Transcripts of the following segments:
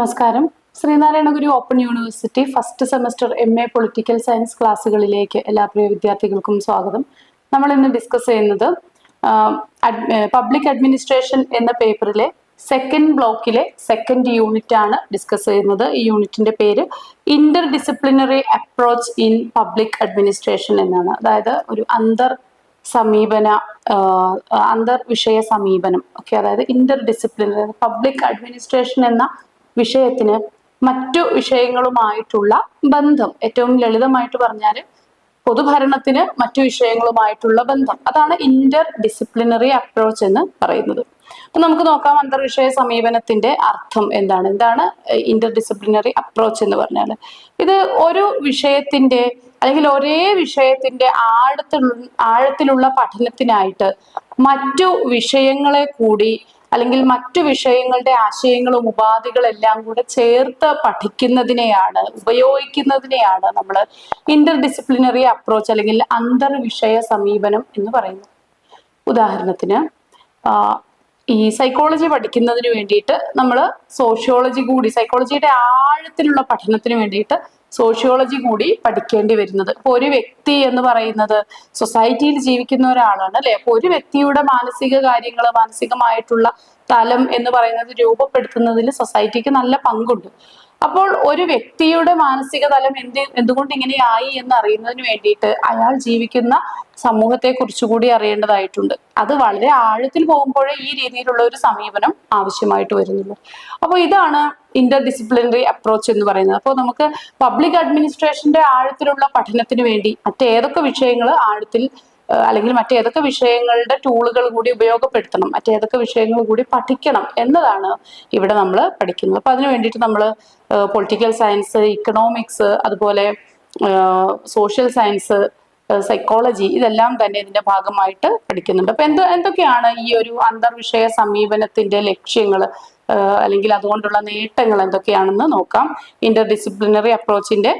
നമസ്കാരം. Sreenarayana Guru open university first semester MA political science ക്ലാസ്സുകളിലേക്ക് എല്ലാ പ്രിയ വിദ്യാർത്ഥികൾക്കും സ്വാഗതം. നമ്മൾ ഇന്ന് ഡിസ്കസ് ചെയ്യുന്നത് പബ്ലിക് അഡ്മിനിസ്ട്രേഷൻ എന്ന പേപ്പറിലെ സെക്കൻഡ് ബ്ലോക്കിലെ സെക്കൻഡ് യൂണിറ്റ് ആണ് ഡിസ്കസ് ചെയ്യുന്നത്. ഈ യൂണിറ്റിന്റെ പേര് Inter disciplinary approach in public administration എന്നാണ്. അതായത് ഒരു അന്തർ വിഷയ സമീപനം ഒക്കെ. അതായത് ഇന്റർ ഡിസിപ്ലിനറി പബ്ലിക് അഡ്മിനിസ്ട്രേഷൻ എന്ന വിഷയത്തിന് മറ്റു വിഷയങ്ങളുമായിട്ടുള്ള ബന്ധം, ഏറ്റവും ലളിതമായിട്ട് പറഞ്ഞാൽ പൊതുഭരണത്തിന് മറ്റു വിഷയങ്ങളുമായിട്ടുള്ള ബന്ധം, അതാണ് ഇന്റർ ഡിസിപ്ലിനറി അപ്രോച്ച് എന്ന് പറയുന്നത്. അപ്പൊ നമുക്ക് നോക്കാം അന്തർവിഷയ സമീപനത്തിന്റെ അർത്ഥം എന്താണ്. ഇന്റർ ഡിസിപ്ലിനറി അപ്രോച്ച് എന്ന് പറഞ്ഞാൽ ഇത് ഒരു വിഷയത്തിന്റെ അല്ലെങ്കിൽ ഒരേ വിഷയത്തിന്റെ ആഴത്തിലുള്ള പഠനത്തിനായിട്ട് മറ്റു വിഷയങ്ങളെ കൂടി അല്ലെങ്കിൽ മറ്റു വിഷയങ്ങളുടെ ആശയങ്ങളും ഉപാധികളെല്ലാം കൂടെ ചേർത്ത് ഉപയോഗിക്കുന്നതിനെയാണ് നമ്മൾ ഇന്റർ ഡിസിപ്ലിനറി അപ്രോച്ച് അല്ലെങ്കിൽ അന്തർവിഷയ സമീപനം എന്ന് പറയുന്നത്. ഉദാഹരണത്തിന് ഈ സൈക്കോളജി പഠിക്കുന്നതിന് വേണ്ടിയിട്ട് നമ്മൾ സൈക്കോളജിയുടെ ആഴത്തിലുള്ള പഠനത്തിന് വേണ്ടിയിട്ട് സോഷ്യോളജി കൂടി പഠിക്കേണ്ടി വരുന്നത്. ഇപ്പൊ ഒരു വ്യക്തി എന്ന് പറയുന്നത് സൊസൈറ്റിയിൽ ജീവിക്കുന്ന ഒരാളാണ്, അല്ലെ? അപ്പൊ ഒരു വ്യക്തിയുടെ മാനസികമായിട്ടുള്ള തലം എന്ന് പറയുന്നത് രൂപപ്പെടുത്തുന്നതിൽ സൊസൈറ്റിക്ക് നല്ല പങ്കുണ്ട്. അപ്പോൾ ഒരു വ്യക്തിയുടെ മാനസിക തലം എന്തുകൊണ്ട് ഇങ്ങനെയായി എന്ന് അറിയുന്നതിന് വേണ്ടിയിട്ട് അയാൾ ജീവിക്കുന്ന സമൂഹത്തെ കുറിച്ചുകൂടി അറിയേണ്ടതായിട്ടുണ്ട്. അത് വളരെ ആഴത്തിൽ പോകുമ്പോഴേ ഈ രീതിയിലുള്ള ഒരു സമീപനം ആവശ്യമായിട്ട് വരുന്നുള്ളൂ. അപ്പോൾ ഇതാണ് ഇന്റർ ഡിസിപ്ലിനറി അപ്രോച്ച് എന്ന് പറയുന്നത്. അപ്പോൾ നമുക്ക് പബ്ലിക് അഡ്മിനിസ്ട്രേഷന്റെ ആഴത്തിലുള്ള പഠനത്തിന് വേണ്ടി മറ്റേതൊക്കെ വിഷയങ്ങൾ അല്ലെങ്കിൽ മറ്റേതൊക്കെ വിഷയങ്ങളുടെ ടൂളുകൾ കൂടി ഉപയോഗപ്പെടുത്തണം, മറ്റേതൊക്കെ വിഷയങ്ങൾ കൂടി പഠിക്കണം എന്നതാണ് ഇവിടെ നമ്മൾ പഠിക്കുന്നത്. അപ്പൊ അതിനു വേണ്ടിയിട്ട് നമ്മൾ പൊളിറ്റിക്കൽ സയൻസ്, ഇക്കണോമിക്സ്, അതുപോലെ സോഷ്യൽ സയൻസ്, സൈക്കോളജി, ഇതെല്ലാം തന്നെ ഇതിന്റെ ഭാഗമായിട്ട് പഠിക്കുന്നുണ്ട്. അപ്പൊ എന്തൊക്കെയാണ് ഈ ഒരു അന്തർവിഷയ സമീപനത്തിന്റെ ലക്ഷ്യങ്ങൾ അല്ലെങ്കിൽ അതുകൊണ്ടുള്ള നേട്ടങ്ങൾ എന്തൊക്കെയാണെന്ന് നോക്കാം. ഇന്റർ ഡിസിപ്ലിനറി അപ്രോച്ചിന്റെ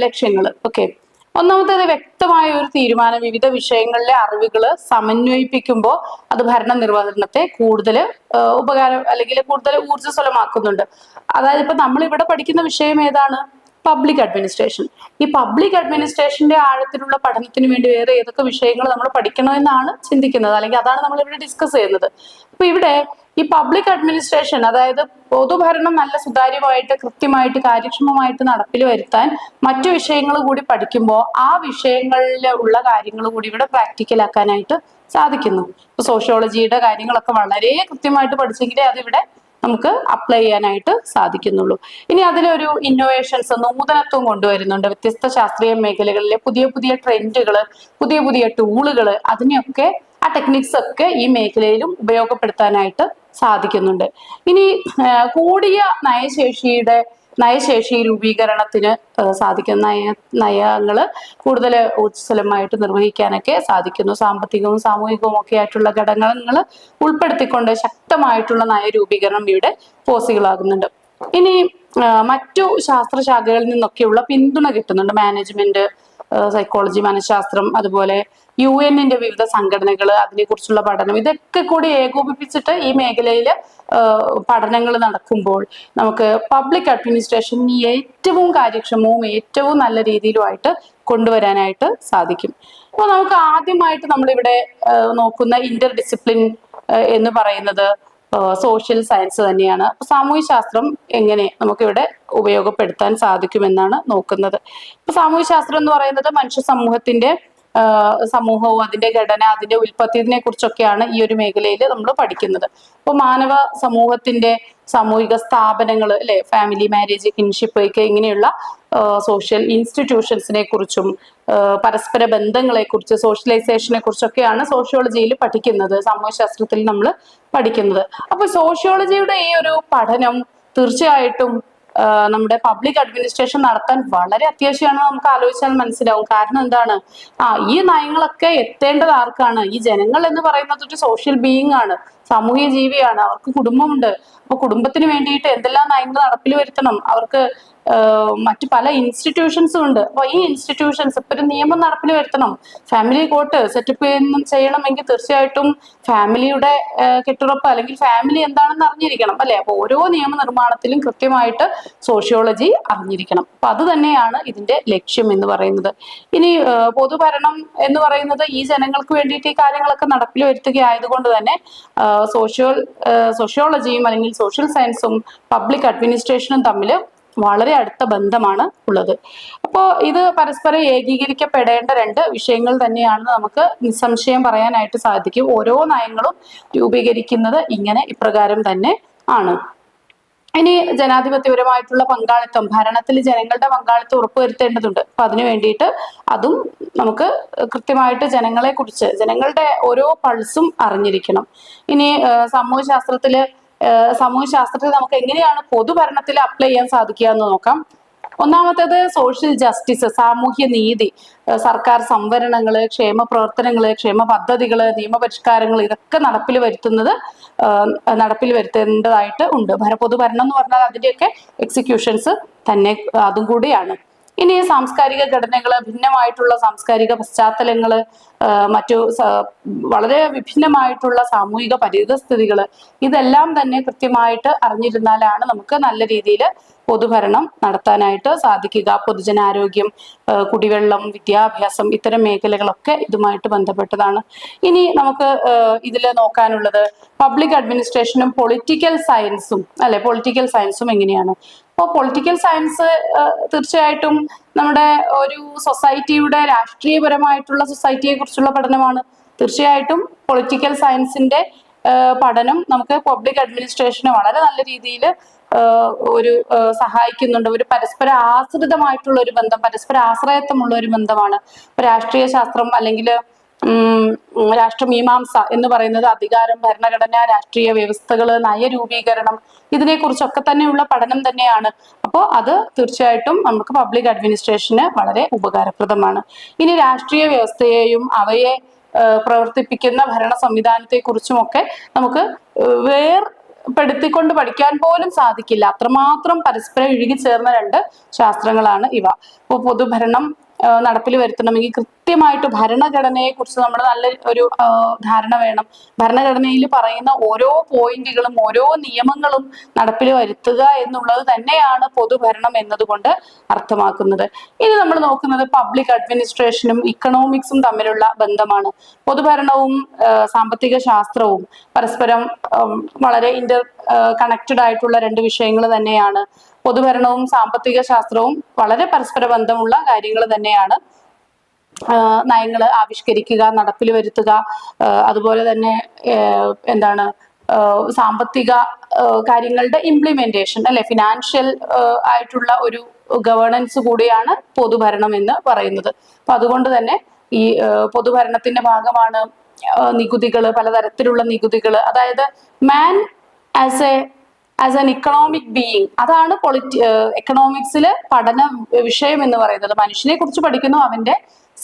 ലക്ഷ്യങ്ങൾ. ഓക്കെ, ഒന്നാമത്തേത് വ്യക്തമായ ഒരു തീരുമാനം വിവിധ വിഷയങ്ങളിലെ അറിവുകൾ സമന്വയിപ്പിക്കുമ്പോൾ അത് ഭരണനിർവഹണത്തെ കൂടുതൽ കൂടുതൽ ഊർജ്ജസ്വലമാക്കുന്നുണ്ട്. അതായത് ഇപ്പൊ നമ്മൾ ഇവിടെ പഠിക്കുന്ന വിഷയം ഏതാണ്? Public administration. ഈ പബ്ലിക് അഡ്മിനിസ്ട്രേഷന്റെ ആഴത്തിലുള്ള പഠനത്തിന് വേണ്ടി വേറെ ഏതൊക്കെ വിഷയങ്ങൾ നമ്മൾ പഠിക്കണമെന്നാണ് ചിന്തിക്കുന്നത്, അല്ലെങ്കിൽ അതാണ് നമ്മൾ ഇവിടെ ഡിസ്കസ് ചെയ്യുന്നത്. അപ്പൊ ഇവിടെ ഈ പബ്ലിക് അഡ്മിനിസ്ട്രേഷൻ, അതായത് പൊതുഭരണം നല്ല സുതാര്യമായിട്ട് കൃത്യമായിട്ട് കാര്യക്ഷമമായിട്ട് നടപ്പിൽ വരുത്താൻ മറ്റു വിഷയങ്ങൾ കൂടി പഠിക്കുമ്പോൾ ആ വിഷയങ്ങളിൽ ഉള്ള കാര്യങ്ങൾ കൂടി ഇവിടെ പ്രാക്ടിക്കലാക്കാനായിട്ട് സാധിക്കുന്നു. ഇപ്പൊ സോഷ്യോളജിയുടെ കാര്യങ്ങളൊക്കെ വളരെ കൃത്യമായിട്ട് പഠിച്ചെങ്കിലേ അതിവിടെ നമുക്ക് അപ്ലൈ ചെയ്യാനായിട്ട് സാധിക്കുന്നുള്ളൂ. ഇനി അതിലൊരു ഇന്നോവേഷൻസ്, നൂതനത്വം കൊണ്ടുവരുന്നുണ്ട്. വ്യത്യസ്ത ശാസ്ത്രീയ മേഖലകളിലെ പുതിയ പുതിയ ട്രെൻഡുകൾ, പുതിയ പുതിയ ടൂളുകൾ, അതിനെയൊക്കെ ആ ടെക്നിക്സ് ഒക്കെ ഈ മേഖലയിലും ഉപയോഗപ്പെടുത്താനായിട്ട് സാധിക്കുന്നുണ്ട്. ഇനി കൂടിയ നയശേഷി രൂപീകരണത്തിന് സാധിക്കുന്ന നയങ്ങള് കൂടുതൽ ഊർജ്ജസ്വലമായിട്ട് നിർവഹിക്കാനൊക്കെ സാധിക്കുന്നു. സാമ്പത്തികവും സാമൂഹികവും ഒക്കെ ആയിട്ടുള്ള ഘടകങ്ങൾ ഉൾപ്പെടുത്തിക്കൊണ്ട് ശക്തമായിട്ടുള്ള നയരൂപീകരണം ഇവിടെ പോസിബിൾ ആകുന്നുണ്ട്. ഇനി മറ്റു ശാസ്ത്രശാഖകളിൽ നിന്നൊക്കെയുള്ള പിന്തുണ കിട്ടുന്നുണ്ട്. മാനേജ്മെന്റ്, സൈക്കോളജി, മനഃശാസ്ത്രം, അതുപോലെ UN-ന്റെ വിവിധ സംഘടനകൾ, അതിനെക്കുറിച്ചുള്ള പഠനം, ഇതൊക്കെ കൂടി ഏകോപിപ്പിച്ചിട്ട് ഈ മേഖലയിൽ പഠനങ്ങൾ നടക്കുമ്പോൾ നമുക്ക് പബ്ലിക് അഡ്മിനിസ്ട്രേഷൻ ഏറ്റവും കാര്യക്ഷമവും ഏറ്റവും നല്ല രീതിയിലുമായിട്ട് കൊണ്ടുവരാനായിട്ട് സാധിക്കും. അപ്പോൾ നമുക്ക് ആദ്യമായിട്ട് നമ്മളിവിടെ നോക്കുന്ന ഇന്റർ ഡിസിപ്ലിൻ എന്ന് പറയുന്നത് സോഷ്യൽ സയൻസ് തന്നെയാണ്. അപ്പൊ സാമൂഹ്യ ശാസ്ത്രം എങ്ങനെ നമുക്കിവിടെ ഉപയോഗപ്പെടുത്താൻ സാധിക്കുമെന്നാണ് നോക്കുന്നത്. ഇപ്പൊ സാമൂഹ്യ ശാസ്ത്രം എന്ന് പറയുന്നത് മനുഷ്യ സമൂഹവും അതിന്റെ ഘടന, അതിന്റെ ഉൽപ്പത്തിനെ കുറിച്ചൊക്കെയാണ് ഈ ഒരു മേഖലയിൽ നമ്മൾ പഠിക്കുന്നത്. അപ്പൊ മാനവ സമൂഹത്തിന്റെ സാമൂഹിക സ്ഥാപനങ്ങൾ, അല്ലെ, ഫാമിലി, മാരേജ്, കിൻഷിപ്പ്, ഇങ്ങനെയുള്ള സോഷ്യൽ ഇൻസ്റ്റിറ്റ്യൂഷൻസിനെ കുറിച്ചും പരസ്പര ബന്ധങ്ങളെ കുറിച്ച്, സോഷ്യലൈസേഷനെ കുറിച്ചൊക്കെയാണ് സോഷ്യോളജിയിൽ പഠിക്കുന്നത്, സാമൂഹ്യശാസ്ത്രത്തിൽ നമ്മൾ പഠിക്കുന്നത്. അപ്പൊ സോഷ്യോളജിയുടെ ഈ ഒരു പഠനം തീർച്ചയായിട്ടും നമ്മുടെ പബ്ലിക് അഡ്മിനിസ്ട്രേഷൻ നടത്താൻ വളരെ അത്യാവശ്യമാണെന്ന് നമുക്ക് ആലോചിച്ചാൽ മനസ്സിലാവും. കാരണം എന്താണ്? ഈ നയങ്ങളൊക്കെ എത്തേണ്ടത് ആർക്കാണ്? ഈ ജനങ്ങൾ എന്ന് പറയുന്നത് ഒരു സോഷ്യൽ ബീയിങ് ആണ്. സാമൂഹ്യ ജീവിയാണ്, അവർക്ക് കുടുംബമുണ്ട്. അപ്പൊ കുടുംബത്തിന് വേണ്ടിയിട്ട് എന്തെല്ലാം നയങ്ങൾ നടപ്പിൽ വരുത്തണം, അവർക്ക് മറ്റു പല ഇൻസ്റ്റിറ്റ്യൂഷൻസും ഉണ്ട്. അപ്പൊ ഈ ഇൻസ്റ്റിറ്റ്യൂഷൻസ് ഇപ്പൊ ഒരു നിയമം നടപ്പിൽ വരുത്തണം, ഫാമിലി കോർട്ട് സെറ്റപ്പ് ചെയ്യണമെങ്കിൽ തീർച്ചയായിട്ടും ഫാമിലിയുടെ കെട്ടുറപ്പ് അല്ലെങ്കിൽ ഫാമിലി എന്താണെന്ന് അറിഞ്ഞിരിക്കണം അല്ലെ. അപ്പൊ ഓരോ നിയമനിർമ്മാണത്തിലും കൃത്യമായിട്ട് സോഷ്യോളജി അറിഞ്ഞിരിക്കണം. അപ്പൊ അത് തന്നെയാണ് ഇതിന്റെ ലക്ഷ്യം എന്ന് പറയുന്നത്. ഇനി പൊതുഭരണം എന്ന് പറയുന്നത് ഈ ജനങ്ങൾക്ക് വേണ്ടിയിട്ട് ഈ കാര്യങ്ങളൊക്കെ നടപ്പിൽ വരുത്തുക ആയതുകൊണ്ട് തന്നെ സോഷ്യോളജിയും അല്ലെങ്കിൽ സോഷ്യൽ സയൻസും പബ്ലിക് അഡ്മിനിസ്ട്രേഷനും തമ്മിൽ വളരെ അടുത്ത ബന്ധമാണ് ഉള്ളത്. അപ്പോൾ ഇത് പരസ്പരം ഏകീകരിക്കപ്പെടേണ്ട രണ്ട് വിഷയങ്ങൾ തന്നെയാണെന്ന് നമുക്ക് നിസ്സംശയം പറയാനായിട്ട് സാധിക്കും. ഓരോ നയങ്ങളും രൂപീകരിക്കുന്നത് ഇപ്രകാരം തന്നെ ആണ്. ഇനി ജനാധിപത്യപരമായിട്ടുള്ള പങ്കാളിത്തം, ഭരണത്തിൽ ജനങ്ങളുടെ പങ്കാളിത്തം ഉറപ്പുവരുത്തേണ്ടതുണ്ട്. അപ്പൊ അതിനു വേണ്ടിയിട്ട് അതും നമുക്ക് കൃത്യമായിട്ട് ജനങ്ങളെ കുറിച്ച്, ജനങ്ങളുടെ ഓരോ പൾസും അറിഞ്ഞിരിക്കണം. ഇനി സാമൂഹ്യശാസ്ത്രത്തിൽ നമുക്ക് എങ്ങനെയാണ് പൊതുഭരണത്തിൽ അപ്ലൈ ചെയ്യാൻ സാധിക്കുക എന്ന് നോക്കാം. ഒന്നാമത്തേത് സോഷ്യൽ ജസ്റ്റിസ്, സാമൂഹ്യ നീതി, സർക്കാർ സംവരണങ്ങള്, ക്ഷേമ പ്രവർത്തനങ്ങള്, ക്ഷേമ പദ്ധതികള്, നിയമപരിഷ്കാരങ്ങൾ, ഇതൊക്കെ നടപ്പിൽ വരുത്തേണ്ടതായിട്ട് ഉണ്ട്. പൊതുഭരണം എന്ന് പറഞ്ഞാൽ അതിന്റെയൊക്കെ എക്സിക്യൂഷൻസ് തന്നെ അതും കൂടിയാണ്. ഇനി സാംസ്കാരിക ഘടനകള്, ഭിന്നമായിട്ടുള്ള സാംസ്കാരിക പശ്ചാത്തലങ്ങള്, മറ്റു വളരെ വിഭിന്നമായിട്ടുള്ള സാമൂഹിക പരിതസ്ഥിതികള്, ഇതെല്ലാം തന്നെ കൃത്യമായിട്ട് അറിഞ്ഞിരുന്നാലാണ് നമുക്ക് നല്ല രീതിയിൽ പൊതുഭരണം നടത്താനായിട്ട് സാധിക്കുക. പൊതുജനാരോഗ്യം, കുടിവെള്ളം, വിദ്യാഭ്യാസം, ഇത്തരം മേഖലകളൊക്കെ ഇതുമായിട്ട് ബന്ധപ്പെട്ടതാണ്. ഇനി നമുക്ക് ഇതിൽ നോക്കാനുള്ളത് പബ്ലിക് അഡ്മിനിസ്ട്രേഷനും പൊളിറ്റിക്കൽ സയൻസും അല്ലെ. പൊളിറ്റിക്കൽ സയൻസും എങ്ങനെയാണ്? അപ്പോൾ പൊളിറ്റിക്കൽ സയൻസ് തീർച്ചയായിട്ടും നമ്മുടെ ഒരു സൊസൈറ്റിയുടെ രാഷ്ട്രീയപരമായിട്ടുള്ള സൊസൈറ്റിയെ കുറിച്ചുള്ള പഠനമാണ്. തീർച്ചയായിട്ടും പൊളിറ്റിക്കൽ സയൻസിന്റെ പഠനം നമുക്ക് പബ്ലിക് അഡ്മിനിസ്ട്രേഷന് വളരെ നല്ല രീതിയിൽ സഹായിക്കുന്നുണ്ട്. ഒരു പരസ്പര ആശ്രിതമായിട്ടുള്ള ഒരു ബന്ധം, പരസ്പര ആശ്രയത്വമുള്ള ഒരു ബന്ധമാണ്. രാഷ്ട്രീയ ശാസ്ത്രം അല്ലെങ്കിൽ രാഷ്ട്രമീമാംസ എന്ന് പറയുന്നത് അധികാരം, ഭരണഘടന, രാഷ്ട്രീയ വ്യവസ്ഥകള്, നയരൂപീകരണം, ഇതിനെക്കുറിച്ചൊക്കെ തന്നെയുള്ള പഠനം തന്നെയാണ്. അപ്പോൾ അത് തീർച്ചയായിട്ടും നമുക്ക് പബ്ലിക് അഡ്മിനിസ്ട്രേഷന് വളരെ ഉപകാരപ്രദമാണ്. ഇനി രാഷ്ട്രീയ വ്യവസ്ഥയെയും അവയെ പ്രവർത്തിപ്പിക്കുന്ന ഭരണ സംവിധാനത്തെ കുറിച്ചുമൊക്കെ നമുക്ക് പെടുത്തിക്കൊണ്ട് പഠിക്കാൻ പോലും സാധിക്കില്ല. അത്രമാത്രം പരസ്പരം ഇഴുകിച്ചേർന്ന രണ്ട് ശാസ്ത്രങ്ങളാണ് ഇവ. ഇപ്പോൾ പൊതുഭരണം നടപ്പിൽ വരുത്തണമെങ്കിൽ കൃത്യമായിട്ട് ഭരണഘടനയെ കുറിച്ച് നമ്മൾ നല്ല ഒരു ധാരണ വേണം. ഭരണഘടനയിൽ പറയുന്ന ഓരോ പോയിന്റുകളും ഓരോ നിയമങ്ങളും നടപ്പിൽ വരുത്തുക എന്നുള്ളത് തന്നെയാണ് പൊതുഭരണം എന്നതുകൊണ്ട് അർത്ഥമാക്കുന്നത്. ഇനി നമ്മൾ നോക്കുന്നത് പബ്ലിക് അഡ്മിനിസ്ട്രേഷനും ഇക്കണോമിക്സും തമ്മിലുള്ള ബന്ധമാണ്. പൊതുഭരണവും സാമ്പത്തിക ശാസ്ത്രവും പരസ്പരം വളരെ കണക്റ്റഡ് ആയിട്ടുള്ള രണ്ട് വിഷയങ്ങൾ തന്നെയാണ്. പൊതുഭരണവും സാമ്പത്തിക ശാസ്ത്രവും വളരെ പരസ്പര ബന്ധമുള്ള കാര്യങ്ങൾ തന്നെയാണ്. നയങ്ങൾ ആവിഷ്കരിക്കുക, നടപ്പിൽ വരുത്തുക, അതുപോലെ തന്നെ സാമ്പത്തിക കാര്യങ്ങളുടെ ഇംപ്ലിമെന്റേഷൻ അല്ലെ, ഫിനാൻഷ്യൽ ആയിട്ടുള്ള ഒരു ഗവേണൻസ് കൂടിയാണ് പൊതുഭരണം എന്ന് പറയുന്നത്. അപ്പൊ അതുകൊണ്ട് തന്നെ ഈ പൊതുഭരണത്തിന്റെ ഭാഗമാണ് നികുതികള്, പലതരത്തിലുള്ള നികുതികള്. അതായത് മാൻ ആസ് എൻ ഇക്കണോമിക് ബീയിങ്, അതാണ് എക്കണോമിക്സിലെ പഠന വിഷയം എന്ന് പറയുന്നത്. മനുഷ്യനെ കുറിച്ച് പഠിക്കുന്നു, അവന്റെ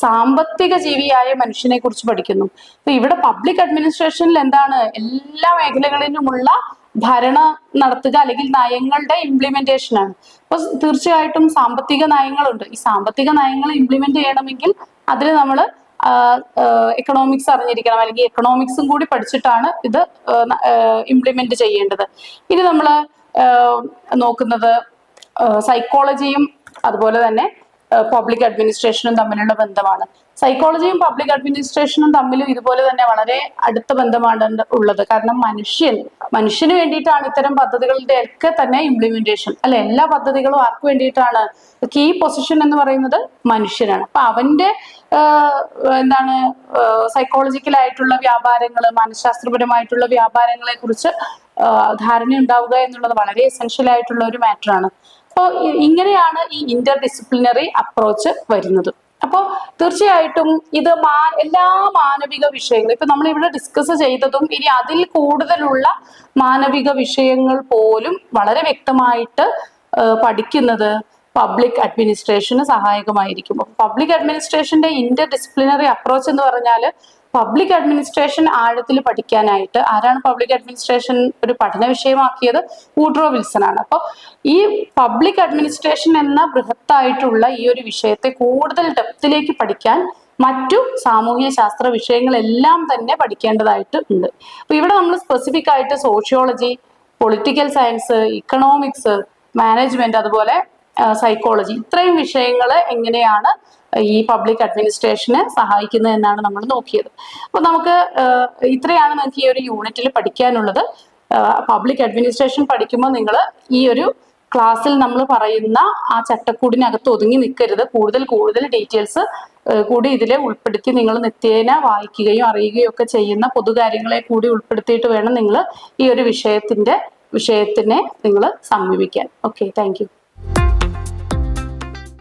സാമ്പത്തിക ജീവിയായ മനുഷ്യനെ കുറിച്ച് പഠിക്കുന്നു. അപ്പൊ ഇവിടെ പബ്ലിക് അഡ്മിനിസ്ട്രേഷനിൽ എന്താണ്, എല്ലാ മേഖലകളിലുമുള്ള ഭരണം നടത്തുക അല്ലെങ്കിൽ നയങ്ങളുടെ ഇംപ്ലിമെന്റേഷൻ ആണ്. അപ്പൊ തീർച്ചയായിട്ടും സാമ്പത്തിക നയങ്ങളുണ്ട്. ഈ സാമ്പത്തിക നയങ്ങൾ ഇംപ്ലിമെന്റ് ചെയ്യണമെങ്കിൽ അതിൽ നമ്മൾ എക്കണോമിക്സ് അറിഞ്ഞിരിക്കണം, അല്ലെങ്കിൽ എക്കണോമിക്സും കൂടി പഠിച്ചിട്ടാണ് ഇത് ഇംപ്ലിമെന്റ് ചെയ്യേണ്ടത്. ഇനി നമ്മൾ നോക്കുന്നത് സൈക്കോളജിയും അതുപോലെ തന്നെ പബ്ലിക് അഡ്മിനിസ്ട്രേഷനും തമ്മിലുള്ള ബന്ധമാണ്. സൈക്കോളജിയും പബ്ലിക് അഡ്മിനിസ്ട്രേഷനും തമ്മിലും ഇതുപോലെ തന്നെ വളരെ അടുത്ത ബന്ധമാണ് ഉള്ളത്. കാരണം മനുഷ്യന് വേണ്ടിയിട്ടാണ് ഇത്തരം പദ്ധതികളുടെ ഒക്കെ തന്നെ ഇംപ്ലിമെന്റേഷൻ അല്ലെ. എല്ലാ പദ്ധതികളും ആർക്ക് വേണ്ടിയിട്ടാണ്? കീ പൊസിഷൻ എന്ന് പറയുന്നത് മനുഷ്യനാണ്. അപ്പൊ അവന്റെ സൈക്കോളജിക്കലായിട്ടുള്ള വ്യാപാരങ്ങൾ, മനഃശാസ്ത്രപരമായിട്ടുള്ള വ്യാപാരങ്ങളെ കുറിച്ച് ധാരണ ഉണ്ടാവുക എന്നുള്ളത് വളരെ എസെൻഷ്യൽ ആയിട്ടുള്ള ഒരു മാറ്റർ ആണ്. അപ്പോൾ ഇങ്ങനെയാണ് ഈ ഇന്റർ ഡിസിപ്ലിനറി അപ്രോച്ച് വരുന്നത്. അപ്പോൾ തീർച്ചയായിട്ടും ഇത് എല്ലാ മാനവിക വിഷയങ്ങളും ഇപ്പൊ നമ്മൾ ഇവിടെ ഡിസ്കസ് ചെയ്തതും ഇനി അതിൽ കൂടുതലുള്ള മാനവിക വിഷയങ്ങൾ പോലും വളരെ വ്യക്തമായിട്ട് പഠിക്കുന്നത് പബ്ലിക് അഡ്മിനിസ്ട്രേഷന് സഹായകമായിരിക്കും. പബ്ലിക് അഡ്മിനിസ്ട്രേഷന്റെ ഇന്റർ ഡിസിപ്ലിനറി അപ്രോച്ച് എന്ന് പറഞ്ഞാൽ പബ്ലിക് അഡ്മിനിസ്ട്രേഷൻ ആഴത്തിൽ പഠിക്കാനായിട്ട് ആരാണ് പബ്ലിക് അഡ്മിനിസ്ട്രേഷൻ ഒരു പഠന വിഷയമാക്കിയത്? വൂഡ്രോ വിൽസൺ ആണ്. അപ്പോൾ ഈ പബ്ലിക് അഡ്മിനിസ്ട്രേഷൻ എന്ന ബൃഹത്തായിട്ടുള്ള ഈ ഒരു വിഷയത്തെ കൂടുതൽ ഡെപ്തിലേക്ക് പഠിക്കാൻ മറ്റു സാമൂഹ്യ ശാസ്ത്ര വിഷയങ്ങളെല്ലാം തന്നെ പഠിക്കേണ്ടതായിട്ട് ഉണ്ട്. അപ്പൊ ഇവിടെ നമ്മൾ സ്പെസിഫിക് ആയിട്ട് sociology, political science, economics, management, അതുപോലെ സൈക്കോളജി, ഇത്രയും വിഷയങ്ങൾ എങ്ങനെയാണ് ഈ പബ്ലിക് അഡ്മിനിസ്ട്രേഷനെ സഹായിക്കുന്നത് എന്നാണ് നമ്മൾ നോക്കിയത്. അപ്പൊ നമുക്ക് ഇത്രയാണ് നമുക്ക് ഈ ഒരു യൂണിറ്റിൽ പഠിക്കാനുള്ളത്. പബ്ലിക് അഡ്മിനിസ്ട്രേഷൻ പഠിക്കുമ്പോൾ നിങ്ങൾ ഈ ഒരു ക്ലാസ്സിൽ നമ്മൾ പറയുന്ന ആ ചട്ടക്കൂടിനകത്ത് ഒതുങ്ങി നിൽക്കരുത്. കൂടുതൽ ഡീറ്റെയിൽസ് കൂടി ഇതിലെ ഉൾപ്പെടുത്തി നിങ്ങൾ നിത്യേന വായിക്കുകയും അറിയുകയും ഒക്കെ ചെയ്യുന്ന പൊതുകാര്യങ്ങളെ കൂടി ഉൾപ്പെടുത്തിയിട്ട് വേണം നിങ്ങൾ ഈ ഒരു വിഷയത്തിനെ നിങ്ങൾ സമീപിക്കാൻ. Okay, thank you.